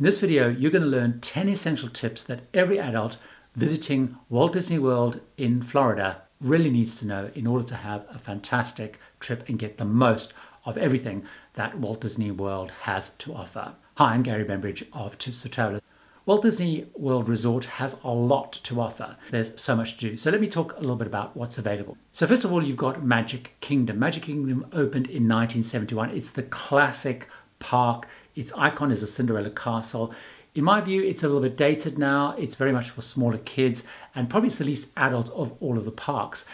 In this video, you're going to learn 10 essential tips that every adult visiting Walt Disney World in Florida really needs to know in order to have a fantastic trip and get the most of everything that Walt Disney World has to offer. Hi, I'm Gary Bembridge of Tips for Travelers. Walt Disney World Resort has a lot to offer. There's so much to do. So let me talk a little bit about what's available. So first of all, you've got Magic Kingdom. Magic Kingdom opened in 1971. It's the classic park. Its icon is a Cinderella castle. In my view, it's a little bit dated now. It's very much for smaller kids, and probably it's the least adult of all of the parks.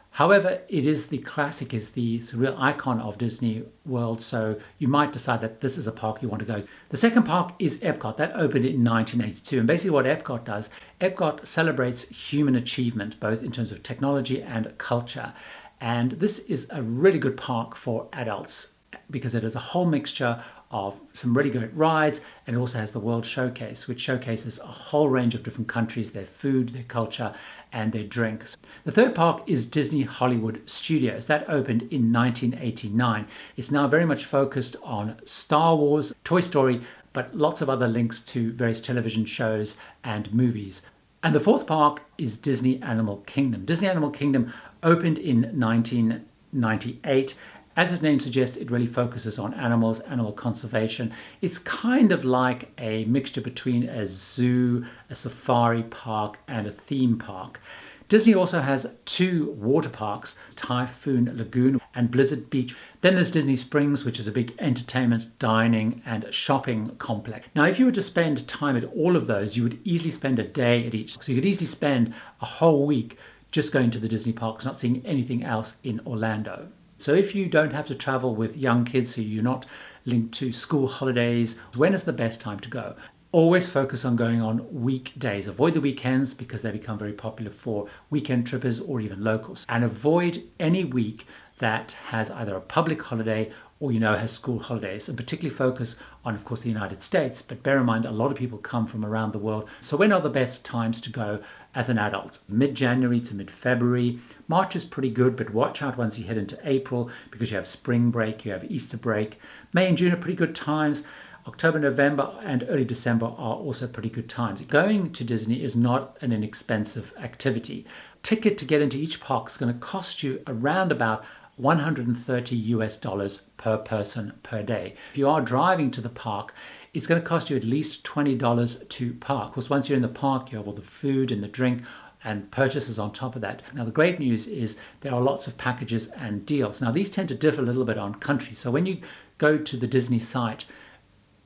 However, it is the classic, is the real icon of Disney World, so you might decide that this is a park you want to go to. The second park is EPCOT. That opened in 1982, and basically what EPCOT does, EPCOT celebrates human achievement, both in terms of technology and culture. And this is a really good park for adults because it has a whole mixture of some really great rides, and it also has the World Showcase, which showcases a whole range of different countries, their food, their culture, and their drinks. The third park is Disney Hollywood Studios. That opened in 1989. It's now very much focused on Star Wars, Toy Story, but lots of other links to various television shows and movies. And the fourth park is Disney Animal Kingdom. Disney Animal Kingdom opened in 1998. As its name suggests, it really focuses on animals, animal conservation. It's kind of like a mixture between a zoo, a safari park, and a theme park. Disney also has two water parks, Typhoon Lagoon and Blizzard Beach. Then there's Disney Springs, which is a big entertainment, dining, and shopping complex. Now, if you were to spend time at all of those, you would easily spend a day at each. So you could easily spend a whole week just going to the Disney parks, not seeing anything else in Orlando. So if you don't have to travel with young kids, so you're not linked to school holidays, when is the best time to go? Always focus on going on weekdays. Avoid the weekends because they become very popular for weekend trippers or even locals. And avoid any week that has either a public holiday or has school holidays, and particularly focus on, of course, the United States. But bear in mind, a lot of people come from around the world. So when are the best times to go as an adult? Mid-January to mid-February. March is pretty good, but watch out once you head into April because you have spring break, you have Easter break. May and June are pretty good times. October, November, and early December are also pretty good times. Going to Disney is not an inexpensive activity. Ticket to get into each park is going to cost you around about $130 per person per day. If you are driving to the park, it's going to cost you at least $20 to park. Of course, once you're in the park, you have all the food and the drink and purchases on top of that. Now, the great news is there are lots of packages and deals. Now, these tend to differ a little bit on country. So when you go to the Disney site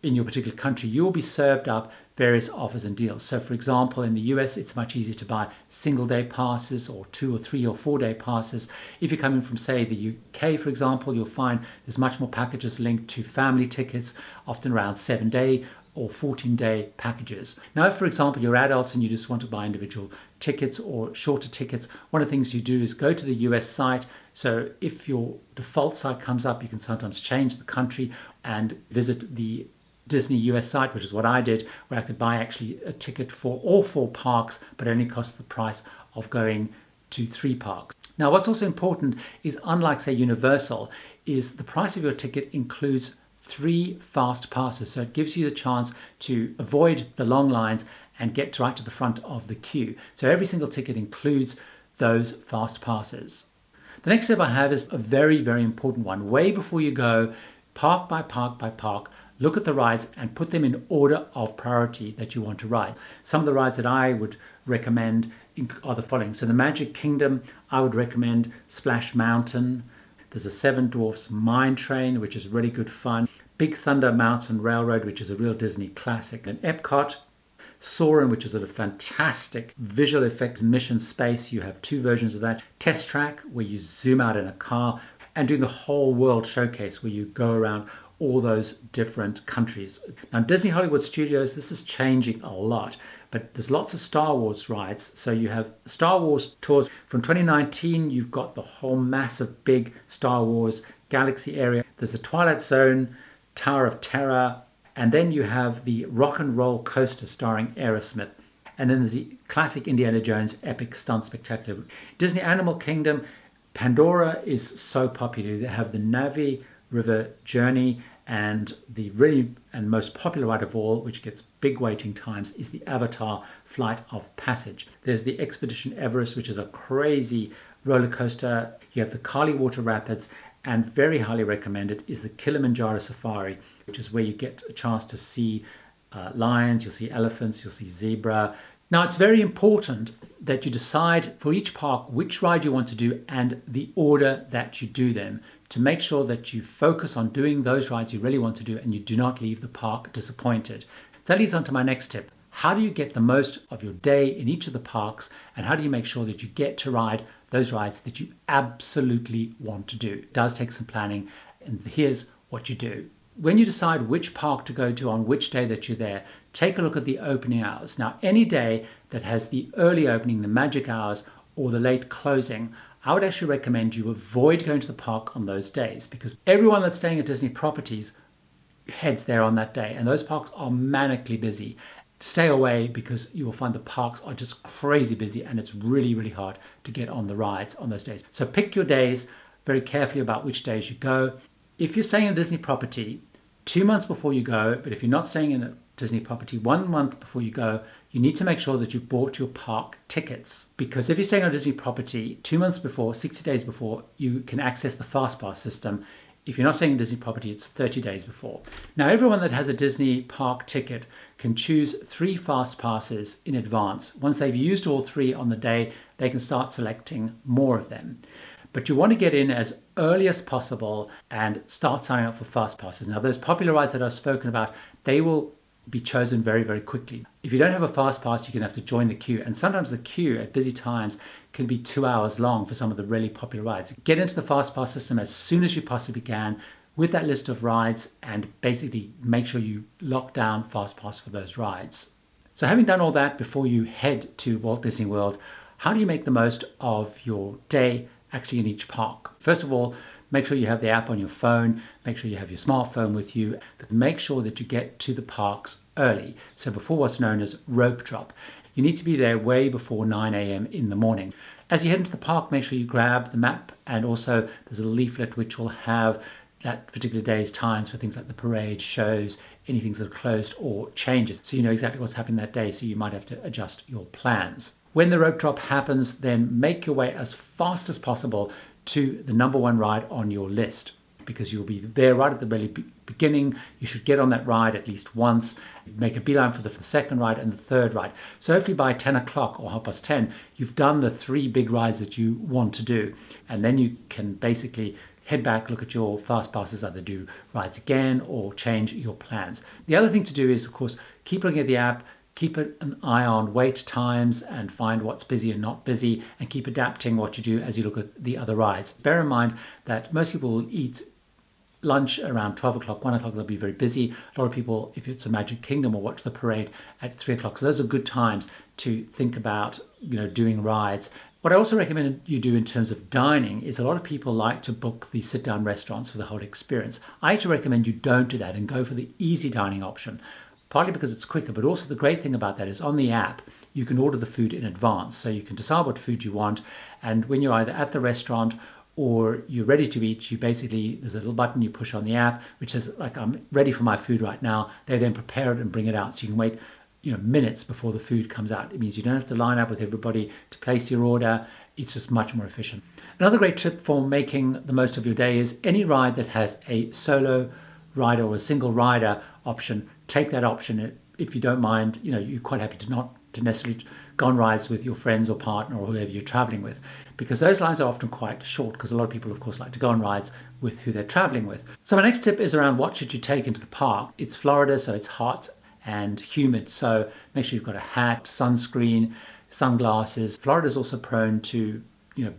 in your particular country, you will be served up various offers and deals. So for example, in the US, it's much easier to buy single day passes or 2 or 3 or 4 day passes. If you're coming from, say, the UK, for example, you'll find there's much more packages linked to family tickets, often around 7-day or 14-day packages. Now, if, for example, you're adults and you just want to buy individual tickets or shorter tickets, one of the things you do is go to the US site. So if your default site comes up, you can sometimes change the country and visit the Disney US site, which is what I did, where I could buy actually a ticket for all 4 parks, but only cost the price of going to 3 parks. Now, what's also important is, unlike, say, Universal, is the price of your ticket includes 3 fast passes. So it gives you the chance to avoid the long lines and get right to the front of the queue. So every single ticket includes those fast passes. The next step I have is a very, very important one. Way before you go, park by park by park, look at the rides and put them in order of priority that you want to ride. Some of the rides that I would recommend are the following. So the Magic Kingdom, I would recommend Splash Mountain. There's a Seven Dwarfs Mine Train, which is really good fun. Big Thunder Mountain Railroad, which is a real Disney classic. And Epcot, Soarin', which is a fantastic visual effects mission space. You have 2 versions of that. Test Track, where you zoom out in a car, and doing the whole World Showcase, where you go around all those different countries. Now, Disney Hollywood Studios, this is changing a lot, but there's lots of Star Wars rides. So you have Star Wars tours. From 2019, you've got the whole massive big Star Wars Galaxy area. There's the Twilight Zone, Tower of Terror, and then you have the Rock and Roll Coaster starring Aerosmith. And then there's the classic Indiana Jones Epic Stunt Spectacular. Disney Animal Kingdom, Pandora is so popular. They have the Navi River Journey And the really and most popular ride of all, which gets big waiting times, is the Avatar Flight of Passage. There's the Expedition Everest, which is a crazy roller coaster. You have the Kali Water Rapids, and very highly recommended is the Kilimanjaro Safari, which is where you get a chance to see lions, you'll see elephants, you'll see zebra. Now, it's very important that you decide for each park which ride you want to do and the order that you do them, to make sure that you focus on doing those rides you really want to do and you do not leave the park disappointed. So that leads on to my next tip. How do you get the most of your day in each of the parks, and how do you make sure that you get to ride those rides that you absolutely want to do? It does take some planning, and here's what you do. When you decide which park to go to on which day that you're there, take a look at the opening hours. Now, any day that has the early opening, the magic hours, or the late closing, I would actually recommend you avoid going to the park on those days, because everyone that's staying at Disney properties heads there on that day, and those parks are manically busy. Stay away, because you will find the parks are just crazy busy and it's really, really hard to get on the rides on those days. So pick your days very carefully about which days you go. If you're staying in a Disney property 2 months before you go, but if you're not staying in a Disney property 1 month before you go, you need to make sure that you've bought your park tickets. Because if you're staying on a Disney property 2 months before, 60 days before, you can access the FastPass system. If you're not staying in a Disney property, it's 30 days before. Now, everyone that has a Disney park ticket can choose 3 fast passes in advance. Once they've used all 3 on the day, they can start selecting more of them. But you want to get in as early as possible and start signing up for fast passes. Now, those popular rides that I've spoken about, they will be chosen very, very quickly. If you don't have a fast pass, you're going to have to join the queue. And sometimes the queue at busy times can be 2 hours long for some of the really popular rides. Get into the fast pass system as soon as you possibly can with that list of rides, and basically make sure you lock down fast pass for those rides. So having done all that before you head to Walt Disney World, how do you make the most of your day actually in each park? First of all, make sure you have the app on your phone, make sure you have your smartphone with you, but make sure that you get to the parks early. So before what's known as rope drop. You need to be there way before 9 a.m. in the morning. As you head into the park, make sure you grab the map, and also there's a leaflet which will have that particular day's times for things like the parade, shows, anything that are closed or changes. So you know exactly what's happening that day, so you might have to adjust your plans. When the rope drop happens, then make your way as fast as possible to the number 1 ride on your list, because you'll be there right at the very beginning. You should get on that ride at least once, make a beeline for the second ride and the third ride. So hopefully by 10 o'clock or 10:30, you've done the 3 big rides that you want to do. And then you can basically head back, look at your fast passes, either do rides again or change your plans. The other thing to do is, of course, keep looking at the app, keep an eye on wait times and find what's busy and not busy, and keep adapting what you do as you look at the other rides. Bear in mind that most people will eat lunch around 12 o'clock, 1 o'clock, they'll be very busy. A lot of people, if it's a Magic Kingdom, will watch the parade at 3 o'clock. So those are good times to think about, doing rides. What I also recommend you do in terms of dining is, a lot of people like to book the sit-down restaurants for the whole experience. I actually recommend you don't do that and go for the easy dining option, partly because it's quicker, but also the great thing about that is on the app, you can order the food in advance. So you can decide what food you want, and when you're either at the restaurant or you're ready to eat, there's a little button you push on the app which says, like, I'm ready for my food right now. They then prepare it and bring it out, so you can wait minutes before the food comes out. It means you don't have to line up with everybody to place your order. It's just much more efficient. Another great tip for making the most of your day is any ride that has a solo rider or a single rider option, take that option. If you don't mind, you're quite happy to necessarily go on rides with your friends or partner or whoever you're traveling with, because those lines are often quite short, because a lot of people, of course, like to go on rides with who they're traveling with. So my next tip is around what should you take into the park. It's Florida, so it's hot and humid, so make sure you've got a hat, sunscreen, sunglasses. Florida is also prone to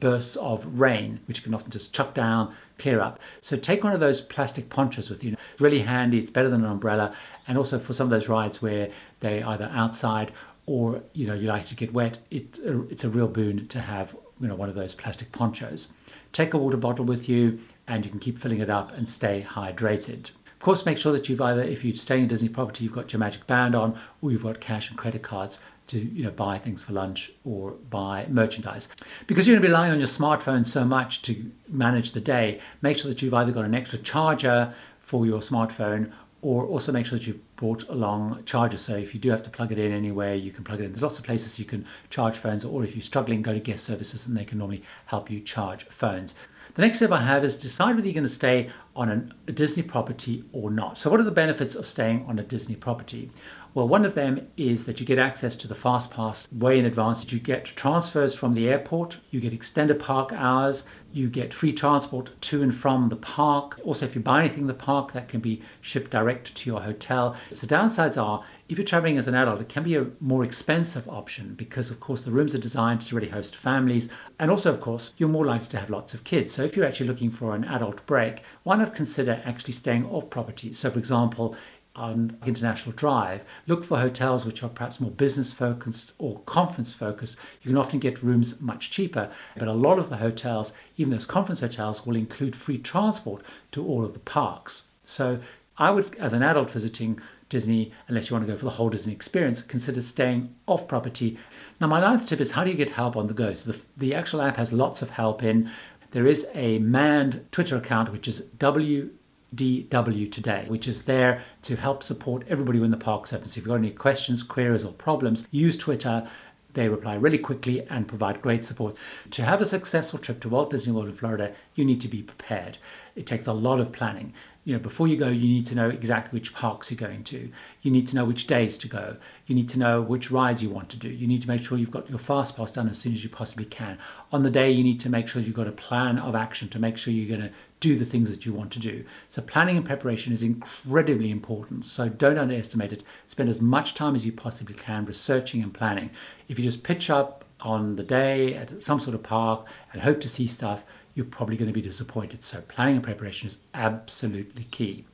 bursts of rain, which can often just chuck down, clear up. So take one of those plastic ponchos with you. It's really handy, it's better than an umbrella, and also for some of those rides where they're either outside or you like to get wet, it's a real boon to have one of those plastic ponchos. Take a water bottle with you, and you can keep filling it up and stay hydrated. Of course, make sure that if you're staying in Disney property, you've got your Magic Band on, or you've got cash and credit cards to buy things for lunch or buy merchandise. Because you're going to be relying on your smartphone so much to manage the day, make sure that you've either got an extra charger for your smartphone, or also make sure that you've brought along chargers. So if you do have to plug it in anywhere, you can plug it in. There's lots of places you can charge phones, or if you're struggling, go to guest services and they can normally help you charge phones. The next step I have is decide whether you're going to stay on a Disney property or not. So what are the benefits of staying on a Disney property? Well, one of them is that you get access to the Fast Pass way in advance. You get transfers from the airport, you get extended park hours, you get free transport to and from the park. Also, if you buy anything in the park, that can be shipped direct to your hotel. So the downsides are, if you're traveling as an adult, it can be a more expensive option because, of course, the rooms are designed to really host families. And also, of course, you're more likely to have lots of kids. So if you're actually looking for an adult break, why not consider actually staying off property? So, for example, on International Drive, look for hotels which are perhaps more business focused or conference focused. You can often get rooms much cheaper, but a lot of the hotels, even those conference hotels, will include free transport to all of the parks. So I would, as an adult visiting Disney, unless you want to go for the whole Disney experience, consider staying off property. Now, my ninth tip is, how do you get help on the go? So the actual app has lots of help in. There is a manned Twitter account, which is DW Today, which is there to help support everybody when the park's open. So if you've got any questions, queries, or problems, use Twitter. They reply really quickly and provide great support. To have a successful trip to Walt Disney World in Florida, you need to be prepared. It takes a lot of planning. Before you go, you need to know exactly which parks you're going to. You need to know which days to go. You need to know which rides you want to do. You need to make sure you've got your Fast Pass done as soon as you possibly can. On the day, you need to make sure you've got a plan of action to make sure you're going to do the things that you want to do. So planning and preparation is incredibly important. So don't underestimate it. Spend as much time as you possibly can researching and planning. If you just pitch up on the day at some sort of park and hope to see stuff, you're probably going to be disappointed. So planning and preparation is absolutely key.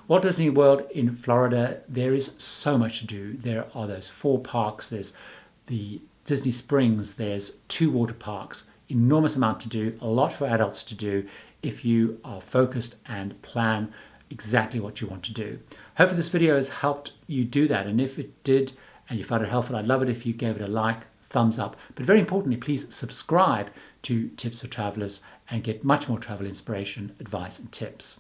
Walt Disney World in Florida, there is so much to do. There are those 4 parks. There's the Disney Springs. There's 2 water parks. Enormous amount to do. A lot for adults to do if you are focused and plan exactly what you want to do. Hopefully this video has helped you do that. And if it did and you found it helpful, I'd love it if you gave it a like, thumbs up. But very importantly, please subscribe to Tips for Travelers and get much more travel inspiration, advice, and tips.